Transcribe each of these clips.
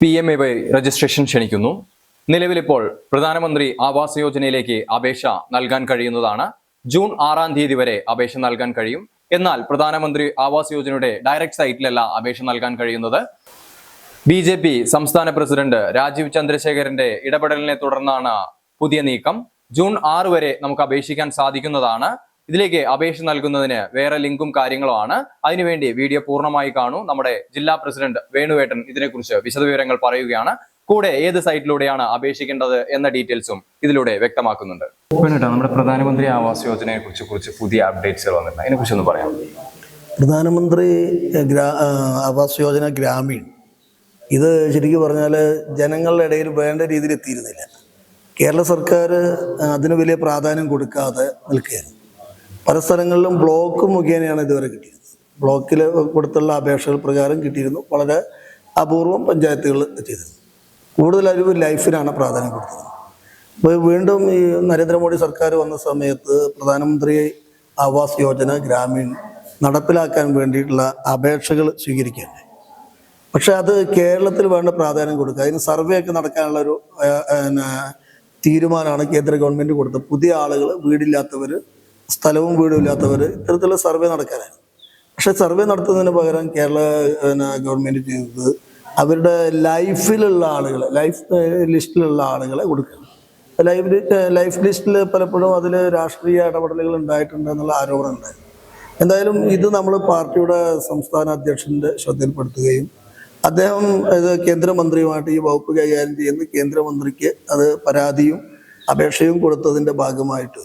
PMAY registration ക്ഷണിക്കുന്നു. നിലവിലിപ്പോൾ പ്രധാനമന്ത്രി ആവാസ് യോജനയിലേക്ക് അപേക്ഷ നൽകാൻ കഴിയുന്നതാണ്. ജൂൺ 6-ാം തീയതി വരെ അപേക്ഷ നൽകാൻ കഴിയും. എന്നാൽ പ്രധാനമന്ത്രി ആവാസ് യോജനയുടെ ഡയറക്റ്റ് സൈറ്റിലല്ല അപേക്ഷ നൽകാൻ കഴിയുന്നത്. BJP സംസ്ഥാന പ്രസിഡന്റ് രാജീവ് ചന്ദ്രശേഖരന്റെ ഇടപെടലിനെ തുടർന്നാണ് പുതിയ നീക്കം. ജൂൺ 6 വരെ നമുക്ക് അപേക്ഷിക്കാൻ സാധിക്കുന്നതാണ്. ഇതിലേക്ക് അപേക്ഷ നൽകുന്നതിന് വേറെ ലിങ്കും കാര്യങ്ങളുമാണ്. അതിനുവേണ്ടി വീഡിയോ പൂർണ്ണമായി കാണൂ. നമ്മുടെ ജില്ലാ പ്രസിഡന്റ് വേണുവേട്ടൻ ഇതിനെക്കുറിച്ച് വിശദവിവരങ്ങൾ പറയുകയാണ്. കൂടെ ഏത് സൈറ്റിലൂടെയാണ് അപേക്ഷിക്കേണ്ടത് എന്ന ഡീറ്റെയിൽസും ഇതിലൂടെ വ്യക്തമാക്കുന്നുണ്ട്. വേണുവേട്ടാ, നമ്മുടെ പ്രധാനമന്ത്രി ആവാസ് യോജനയെ കുറിച്ച് പുതിയ അപ്ഡേറ്റ്സുകൾ വന്നിട്ടുണ്ട്. അതിനെക്കുറിച്ച് ഒന്ന് പറയാം. പ്രധാനമന്ത്രി ആവാസ് യോജന ഗ്രാമീൺ ഇത് ശരിക്കും പറഞ്ഞാൽ ജനങ്ങളുടെ ഇടയിൽ വേണ്ട രീതിയിൽ എത്തിയിരുന്നില്ല. കേരള സർക്കാർ അതിന് വലിയ പ്രാധാന്യം കൊടുക്കാതെ നിൽക്കുകയായിരുന്നു. പല സ്ഥലങ്ങളിലും ബ്ലോക്ക് മുഖേനയാണ് ഇതുവരെ കിട്ടിയിരുന്നത്. ബ്ലോക്കിൽ കൊടുത്തുള്ള അപേക്ഷകൾ പ്രകാരം കിട്ടിയിരുന്നു. വളരെ അപൂർവം പഞ്ചായത്തുകൾ ചെയ്തിരുന്നു. കൂടുതലും ലൈഫിനാണ് പ്രാധാന്യം കൊടുത്തത്. അപ്പോൾ വീണ്ടും ഈ നരേന്ദ്രമോദി സർക്കാർ വന്ന സമയത്ത് പ്രധാനമന്ത്രി ആവാസ് യോജന ഗ്രാമീൺ നടപ്പിലാക്കാൻ വേണ്ടിയിട്ടുള്ള അപേക്ഷകൾ സ്വീകരിക്കുകയുണ്ടായി. പക്ഷെ അത് കേരളത്തിൽ വേണ്ട പ്രാധാന്യം കൊടുക്കുക, അതിന് സർവേ ഒക്കെ നടക്കാനുള്ളൊരു തീരുമാനമാണ് കേന്ദ്ര ഗവൺമെൻറ് കൊടുത്തത്. പുതിയ ആളുകൾ, വീടില്ലാത്തവർ, സ്ഥലവും വീടും ഇല്ലാത്തവർ, ഇത്തരത്തിലുള്ള സർവേ നടക്കാനായിരുന്നു. പക്ഷെ സർവേ നടത്തുന്നതിന് പകരം കേരള ഗവൺമെൻറ് ചെയ്തത് അവരുടെ ലൈഫിലുള്ള ആളുകളെ, ലൈഫ് ലിസ്റ്റിലുള്ള ആളുകളെ കൊടുക്കണം. ലൈഫ് ലിസ്റ്റിൽ പലപ്പോഴും അതിൽ രാഷ്ട്രീയ ഇടപെടലുകൾ ഉണ്ടായിട്ടുണ്ട് എന്നുള്ള ആരോപണം ഉണ്ടായിരുന്നു. എന്തായാലും ഇത് നമ്മൾ പാർട്ടിയുടെ സംസ്ഥാന അധ്യക്ഷൻ്റെ ശ്രദ്ധയിൽപ്പെടുത്തുകയും അദ്ദേഹം ഇത് കേന്ദ്രമന്ത്രിയുമായിട്ട് ഈ വകുപ്പ് കൈകാര്യം ചെയ്യുന്ന കേന്ദ്രമന്ത്രിക്ക് അത് പരാതിയും അപേക്ഷയും കൊടുത്തതിൻ്റെ ഭാഗമായിട്ട്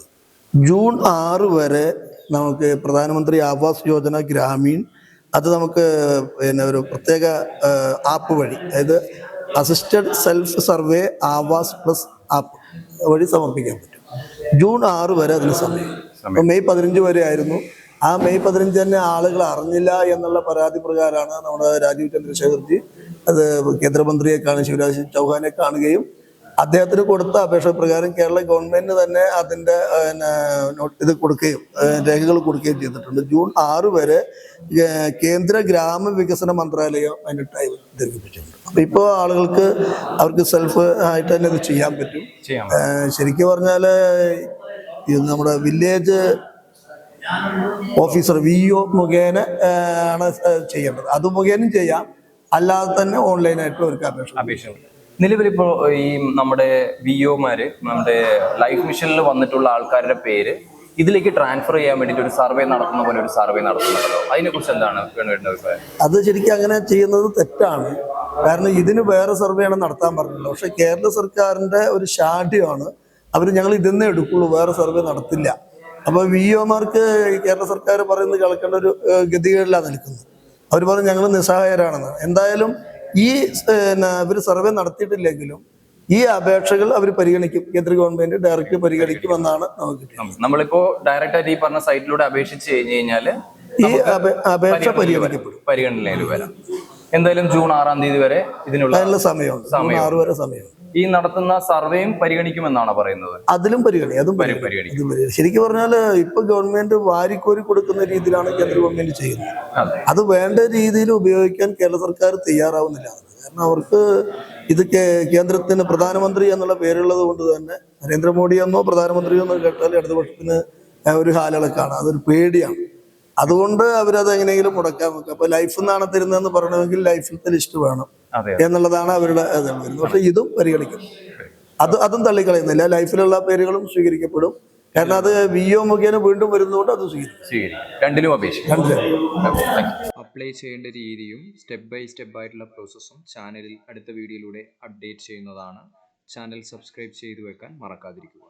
ജൂൺ 6 വരെ നമുക്ക് പ്രധാനമന്ത്രി ആവാസ് യോജന ഗ്രാമീൺ അത് നമുക്ക് ഒരു പ്രത്യേക ആപ്പ് വഴി, അതായത് assisted self survey Awaz plus app വഴി സമർപ്പിക്കാൻ പറ്റും. ജൂൺ 6 വരെ അതിന് സമയം. മെയ് 15 വരെ ആയിരുന്നു. ആ മെയ് 15 തന്നെ ആളുകൾ അറിഞ്ഞില്ല എന്നുള്ള പരാതി പ്രകാരമാണ് നമ്മുടെ രാജീവ് ചന്ദ്രശേഖർജി അത് കേന്ദ്രമന്ത്രിയെ ശിവരാജ് ചൗഹാനെ കാണുകയും അദ്ദേഹത്തിന് കൊടുത്ത അപേക്ഷ പ്രകാരം കേരള ഗവൺമെന്റ് തന്നെ അതിൻ്റെ ഇത് കൊടുക്കുകയും രേഖകൾ കൊടുക്കുകയും ചെയ്തിട്ടുണ്ട്. ജൂൺ 6 വരെ കേന്ദ്ര ഗ്രാമവികസന മന്ത്രാലയം അതിൻ്റെ ടൈം ദീർഘിപ്പിച്ചിട്ടുണ്ട്. അപ്പം ഇപ്പോൾ ആളുകൾക്ക് അവർക്ക് സെൽഫ് ആയിട്ട് തന്നെ ഇത് ചെയ്യാൻ പറ്റും. ശരിക്കും പറഞ്ഞാൽ ഇത് നമ്മുടെ വില്ലേജ് ഓഫീസർ VO മുഖേന ആണ് ചെയ്യേണ്ടത്. അത് മുഖേന ചെയ്യാം, അല്ലാതെ തന്നെ ഓൺലൈനായിട്ട് അവർക്ക് അപേക്ഷ. നിലവിലിപ്പോൾ ഈ നമ്മുടെ VOമാര് നമ്മുടെ ലൈഫ് മിഷനിൽ വന്നിട്ടുള്ള ആൾക്കാരുടെ പേര് ഇതിലേക്ക് ട്രാൻസ്ഫർ ചെയ്യാൻ വേണ്ടിയിട്ട് ഒരു സർവേ നടത്തുന്ന പോലെ ഒരു സർവേ നടത്തുന്നുണ്ടല്ലോ, അതിനെക്കുറിച്ച് എന്താണ് വേണുവേട്ടൻ്റെ അഭിപ്രായം? അത് ശരിക്കും അങ്ങനെ ചെയ്യുന്നത് തെറ്റാണ്. കാരണം ഇതിന് വേറെ സർവേയാണ് നടത്താൻ പറഞ്ഞത്. പക്ഷെ കേരള സർക്കാരിൻ്റെ ഒരു ശാഠ്യമാണ് അവർ ഞങ്ങൾ ഇതെന്നേ എടുക്കുള്ളൂ, വേറെ സർവേ നടത്തില്ല. അപ്പോൾ VOമാർക്ക് കേരള സർക്കാർ പറയുന്നത് കേൾക്കേണ്ട ഒരു ഗതികേടിലാണ് നിൽക്കുന്നത്. അവർ പറഞ്ഞു ഞങ്ങൾ നിസ്സഹായരാണെന്ന്. എന്തായാലും ഈ ഇവർ സർവേ നടത്തിയിട്ടില്ലെങ്കിലും ഈ അപേക്ഷകൾ അവർ പരിഗണിക്കും, കേന്ദ്ര ഗവൺമെന്റ് ഡയറക്റ്റ് പരിഗണിക്കുമെന്നാണ് നമുക്ക് കിട്ടിയത്. നമ്മളിപ്പോ ഡയറക്റ്റ് ആയിട്ട് ഈ പറഞ്ഞ സൈറ്റിലൂടെ അപേക്ഷിച്ച് കഴിഞ്ഞു കഴിഞ്ഞാൽ ഈ അപേക്ഷ പരിഗണിക്കപ്പെടും, പരിഗണനയിൽ വരാം. എന്തായാലും ജൂൺ 6-ാം തീയതി വരെ ഇതിനുള്ള സമയമുണ്ട്. 6 വരെ സമയമുണ്ട്. ഈ നടത്തുന്ന സർവേയും പരിഗണിക്കുമെന്നാണ് പറയുന്നത്. അതിലും പരിഗണിക്കും. ശരിക്കും പറഞ്ഞാൽ ഇപ്പൊ ഗവൺമെന്റ് വാരിക്കോരി കൊടുക്കുന്ന രീതിയിലാണ് കേന്ദ്ര ഗവൺമെന്റ് ചെയ്യുന്നത്. അത് വേണ്ട രീതിയിൽ ഉപയോഗിക്കാൻ കേരള സർക്കാർ തയ്യാറാവുന്നില്ല. കാരണം അവർക്ക് ഇത് കേന്ദ്രത്തിന് പ്രധാനമന്ത്രി എന്നുള്ള പേരുള്ളത് കൊണ്ട് തന്നെ നരേന്ദ്രമോദി എന്നോ പ്രധാനമന്ത്രി എന്നോ കേട്ടാൽ ഇടതുപക്ഷത്തിന് ഒരു ഹാലിളക്കാണ്, അതൊരു പേടിയാണ്. അതുകൊണ്ട് അവരത് എങ്ങനെയെങ്കിലും മുടക്കാൻ നോക്കുക. അപ്പൊ ലൈഫ് നിന്നാണ് തരുന്നതെന്ന് പറയണമെങ്കിൽ ലൈഫിലത്തെ ലിസ്റ്റ് വേണം എന്നുള്ളതാണ് അവരുടെ വരുന്നത്. പക്ഷെ ഇതും പരിഗണിക്കും, അതും തള്ളിക്കളയുന്നില്ല. ലൈഫിലുള്ള പേരുകളും സ്വീകരിക്കപ്പെടും. കാരണം അത് VO മുഖേന വീണ്ടും വരുന്നതുകൊണ്ട് അത് സ്വീകരിക്കും. അപ്ലൈ ചെയ്യേണ്ട രീതിയും സ്റ്റെപ്പ് ബൈ സ്റ്റെപ്പ് ആയിട്ടുള്ള പ്രോസസ്സും ചാനലിൽ അടുത്ത വീഡിയോയിലൂടെ അപ്ഡേറ്റ് ചെയ്യുന്നതാണ്. ചാനൽ സബ്സ്ക്രൈബ് ചെയ്തു വെക്കാൻ മറക്കാതിരിക്കുക.